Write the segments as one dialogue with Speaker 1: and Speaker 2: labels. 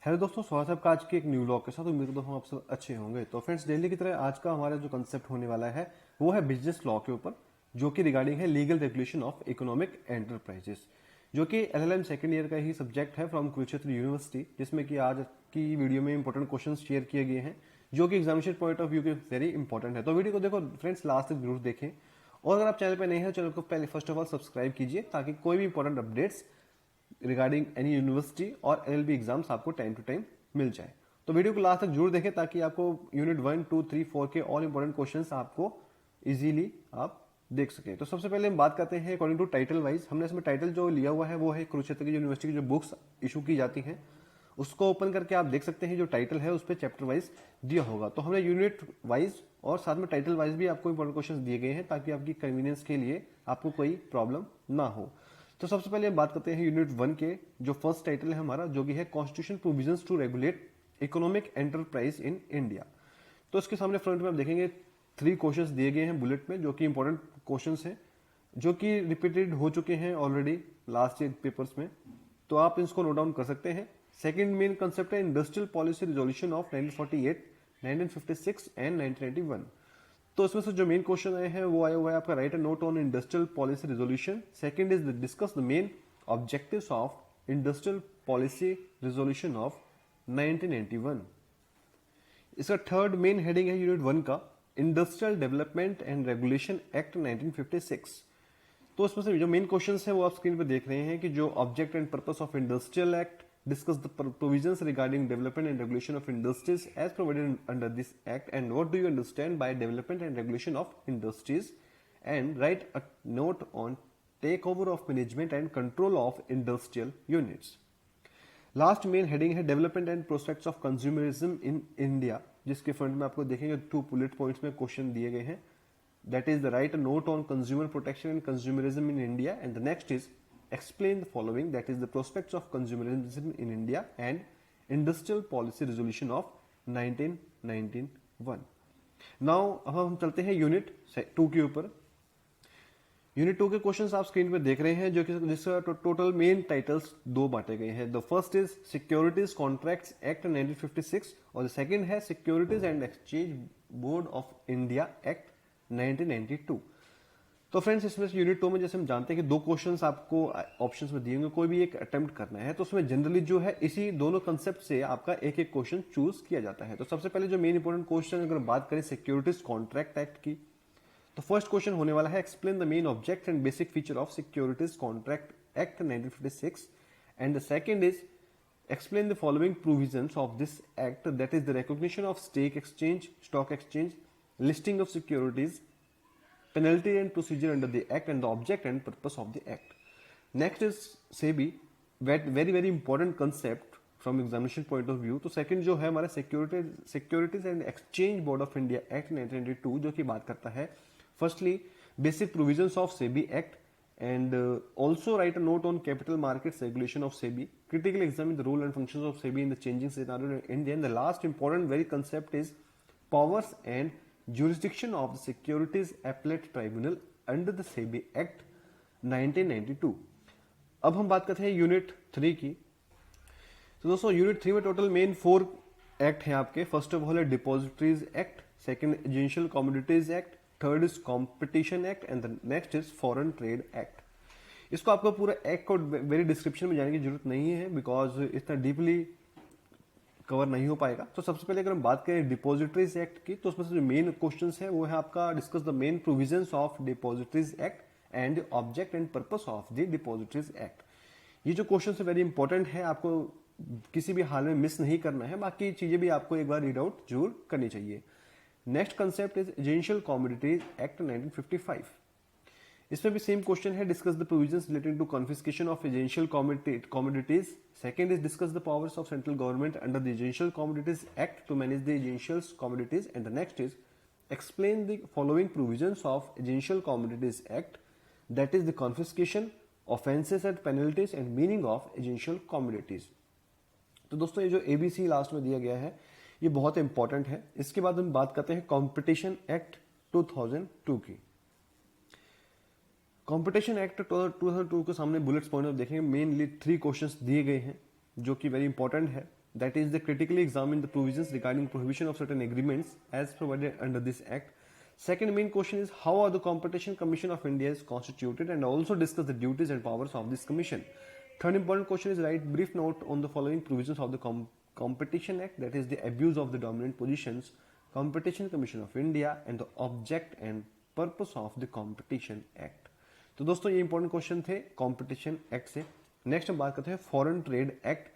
Speaker 1: Hello दोस्तों, स्वागत है आपका आज के एक न्यू व्लॉग के साथ। उम्मीद करता हूँ आप सब अच्छे होंगे। तो फ्रेंड्स, डेली की तरह आज का हमारा जो कंसेप्ट होने वाला है वो है बिजनेस लॉ के ऊपर, जो कि रिगार्डिंग है legal regulation of economic enterprises, जो कि एलएलएम सेकंड ईयर का ही सब्जेक्ट है फ्रॉम कुरुक्षेत्र यूनिवर्सिटी, जिसमें कि आज की वीडियो में इंपॉर्टेंट क्वेश्चन शेयर किए गए हैं जो कि एग्जामिनेशन पॉइंट ऑफ व्यू के वेरी इंपॉर्टेंट है। तो वीडियो को देखो फ्रेंड्स, लास्ट तक जरूर देखें। और अगर आप चैनल पर नए हैं, चैनल को पहले फर्स्ट ऑफ ऑल सब्सक्राइब कीजिए ताकि कोई भी important updates regarding any university और एलएलबी एग्जाम्स आपको टाइम टू टाइम मिल जाए। तो वीडियो को लास्ट तक जरूर देखें ताकि आपको यूनिट 1, 2, 3, 4 के ऑल इंपॉर्टेंट क्वेश्चंस आपको इजीली आप देख सकें। तो सबसे पहले हम बात करते हैं अकॉर्डिंग टू टाइटल वाइज। हमने इसमें टाइटल जो लिया हुआ है वो है कुरुक्षेत्र की यूनिवर्सिटी की जो बुक्स इशू की जाती हैं, उसको ओपन करके आप देख सकते हैं। जो टाइटल है उस पर चैप्टर वाइज दिया होगा। तो हमने यूनिट वाइज और साथ में टाइटल वाइज भी आपको इंपॉर्टेंट क्वेश्चन दिए गए हैं ताकि आपकी कन्वीनियंस के लिए आपको कोई प्रॉब्लम ना हो। तो सबसे पहले हम बात करते हैं यूनिट 1 के, जो फर्स्ट टाइटल है हमारा, जो कि है constitution provisions to regulate economic enterprise in India. तो इसके सामने फ्रंट में आप देखेंगे 3 क्वेश्चंस दिए गए हैं बुलेट में, जो कि इंपॉर्टेंट क्वेश्चंस हैं, जो कि रिपीटेड हो चुके हैं ऑलरेडी लास्ट ईयर पेपर्स में। तो आप इसको नोट डाउन कर सकते हैं। सेकंड मेन कंसेप्ट है industrial policy resolution of 1948, 1956 and 1991। तो इसमें से जो मेन क्वेश्चन आए हैं वो आया हुआ है आपका right a note on industrial policy resolution. Second is discuss the main objectives of industrial policy resolution of 1991। इसका थर्ड मेन हेडिंग है यूनिट 1 का, industrial development and regulation act 1956। तो इसमें से जो मेन क्वेश्चंस हैं वो आप स्क्रीन पर देख रहे हैं कि जो object and purpose of industrial act, discuss the provisions regarding development and regulation of industries as provided under this act, and what do you understand by development and regulation of industries, and write a note on takeover of management and control of industrial units. Last main heading है development and prospects of consumerism in India, जिसके front में आपको देखेंगे 2 bullet points में question दिए गए हैं। That is the right note on consumer protection and consumerism in India, and the next is explain the following, that is the prospects of consumerism in India and industrial policy resolution of 1991. Now अब हम चलते हैं unit 2 के ऊपर। Unit 2 के questions आप screen पे देख रहे हैं, जो कि जिसका टोटल मेन टाइटल्स 2 बांटे गए हैं। The first is securities contracts act 1956 और द सेकंड है securities and exchange board of India act 1992। तो फ्रेंड्स, इसमें यूनिट 2 में जैसे हम जानते हैं कि 2 क्वेश्चंस आपको ऑप्शंस में दिए होंगे, कोई भी एक अटेम्प्ट करना है तो उसमें जनरली जो है इसी दोनों कंसेप्ट से आपका एक एक क्वेश्चन चूज किया जाता है। तो सबसे पहले जो मेन इंपॉर्टेंट क्वेश्चन अगर बात करें सिक्योरिटीज कॉन्ट्रैक्ट एक्ट की, तो फर्स्ट क्वेश्चन होने वाला है explain the main object and basic feature of securities contract act 1956, and the second is explain the following provisions of this act, that is the recognition of stake exchange, stock exchange, listing of securities, penalty and procedure under the act, and the object and purpose of the act. Next is SEBI, very very important concept from examination point of view। तो second जो है हमारा securities and exchange board of India act 1992, जो की बात करता है firstly basic provisions of SEBI act, and also write a note on capital markets regulation of SEBI. Critically examine the role and functions of SEBI in the changing scenario in India. And the last important very concept is powers and jurisdiction of the Securities Appellate Tribunal under the SEBI Act 1992। अब हम बात करते हैं unit 3 की। तो दोस्तों unit 3 में total main 4 act हैं आपके। फर्स्ट ऑफ ऑल है depositories act, second essential commodities act, third is competition act, and the next is foreign trade act. इसको आपको पूरा एक्ट को वेरी डिस्क्रिप्शन में जाने की जरूरत नहीं है, बिकॉज इतना डीपली कवर नहीं हो पाएगा। तो सबसे पहले अगर हम बात करें डिपॉजिटरीज एक्ट की, तो उसमें से जो मेन क्वेश्चन है वो है आपका discuss the main provisions of depositories act and the object and purpose of the depositories act. ये जो क्वेश्चन है वेरी इंपॉर्टेंट है, आपको किसी भी हाल में मिस नहीं करना है। बाकी चीजें भी आपको एक बार रीड आउट जरूर करनी चाहिए। Next concept is essential commodities act 1955। इसमें भी सेम क्वेश्चन है, discuss the provisions relating to confiscation of essential commodities. Second is discuss the powers of central government under the essential commodities act to manage the essential commodities, and the next is explain the following provisions of essential commodities act, that is the confiscation, offences and penalties and meaning of essential commodities. तो दोस्तों ये जो ABC last में दिया गया है ये बहुत इंपॉर्टेंट है। इसके बाद हम बात करते हैं कॉम्पिटिशन एक्ट 2002 की। कॉम्पिटिशन एक्ट 2002 के सामने बुलेट्स पॉइंट ऑफ देखेंगे, मेनली 3 क्वेश्चंस दिए गए हैं जो कि वेरी इंपॉर्टेंट है। that is, they critically examine the provisions regarding prohibition of certain agreements as provided under this act. Second main question is how are the Competition Commission of India is constituted, and also discuss the duties and powers of this commission. Third important question is write brief note on the following provisions of the Competition Act, that is the abuse of the dominant positions, Competition Commission of India, and the object and purpose of the Competition Act. तो दोस्तों ये important question थे competition act से। Next हम बात करते हैं foreign trade act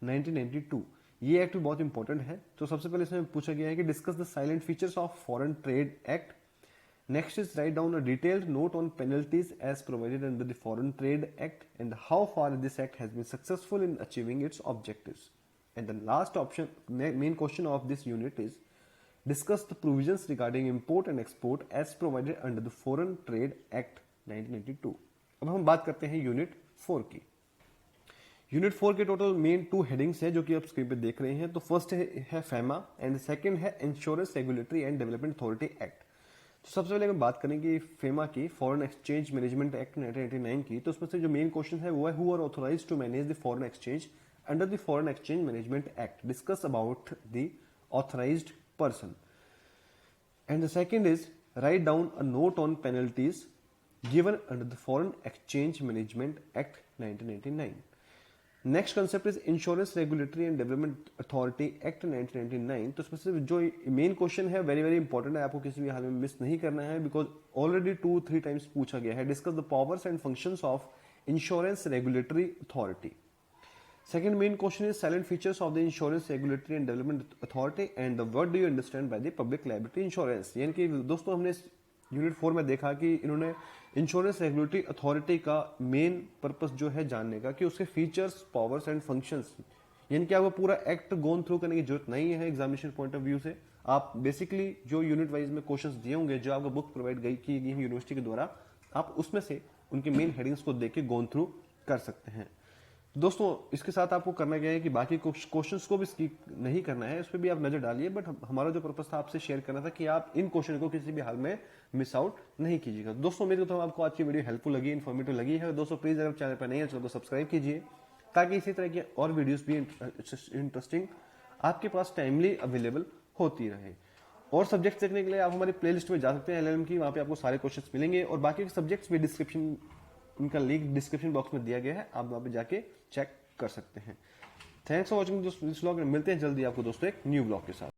Speaker 1: 1992। ये एक्ट भी बहुत इंपॉर्टेंट है। तो सबसे पहले इसमें पूछा गया है कि discuss the salient features of foreign trade act. Next is write down a detailed note on penalties as provided under the foreign trade act and how far this act has been successful in achieving its objectives. And the last option, main question of this unit is discuss the provisions regarding import and export as provided under the Foreign Trade Act 1992। अब हम बात करते हैं unit 4 की। Unit 4 के total main 2 headings है जो कि आप स्क्रीन पे देख रहे हैं। तो फर्स्ट है फेमा एंड सेकंड है insurance regulatory and development authority act. तो सबसे पहले हम बात करेंगे फेमा की, फॉरेन एक्सचेंज मैनेजमेंट एक्ट 1989 की। तो उसमें से जो मेन क्वेश्चन है वो है who are authorized to manage the foreign exchange under the foreign exchange management act. Discuss about the authorized person. And the second is write down a note on penalties given under the Foreign Exchange Management Act 1999. Next concept is Insurance Regulatory and Development Authority Act 1999। तो इसमें से जो main question है very very important है, आपको किसी भी हाल में मिस नहीं करना है बिकॉज ऑलरेडी 2-3 टाइम्स पूछा गया है। Discuss the powers and functions of insurance regulatory authority. Second main question is silent features of the Insurance Regulatory and Development Authority and what do you understand by the Public Liability Insurance। यानी कि दोस्तों हमने unit 4 में देखा कि इन्होंने insurance regulatory authority का main purpose जो है जानने का कि उसके फीचर्स, पावर्स एंड फंक्शंस, यानी कि आपको पूरा एक्ट गोन थ्रू करने की जरूरत नहीं है एग्जामिनेशन पॉइंट ऑफ व्यू से। आप बेसिकली जो यूनिट वाइज में क्वेश्चंस दिए होंगे, जो आपको बुक प्रोवाइड की गई यूनिवर्सिटी के द्वारा, आप उसमें से उनके मेन हेडिंग्स को देख के गोन थ्रू कर सकते हैं। दोस्तों इसके साथ आपको करना क्या है कि बाकी क्वेश्चंस को भी स्किप नहीं करना है, उस पर भी आप नजर डालिए, बट हमारा जो पर्पस था आपसे शेयर करना था कि आप इन क्वेश्चन को किसी भी हाल में मिस आउट नहीं कीजिएगा। दोस्तों उम्मीद करता हूं आपको आज की वीडियो हेल्पफुल लगी, इन्फॉर्मेटिव लगी है। दोस्तों प्लीज अगर चैनल पर नहीं है चैनल को सब्सक्राइब कीजिए ताकि इसी तरह की और वीडियोस भी इंटरेस्टिंग आपके पास टाइमली अवेलेबल होती रहे। और सब्जेक्ट्स देखने के लिए आप हमारी प्लेलिस्ट में जा सकते हैं LLM की, वहां पे आपको सारे क्वेश्चंस मिलेंगे और बाकी के सब्जेक्ट्स भी डिस्क्रिप्शन, उनका लिंक डिस्क्रिप्शन बॉक्स में दिया गया है, आप वहां पे जाके चेक कर सकते हैं। Thanks for watching this vlog, मिलते हैं जल्दी आपको दोस्तों एक न्यू व्लॉग के साथ।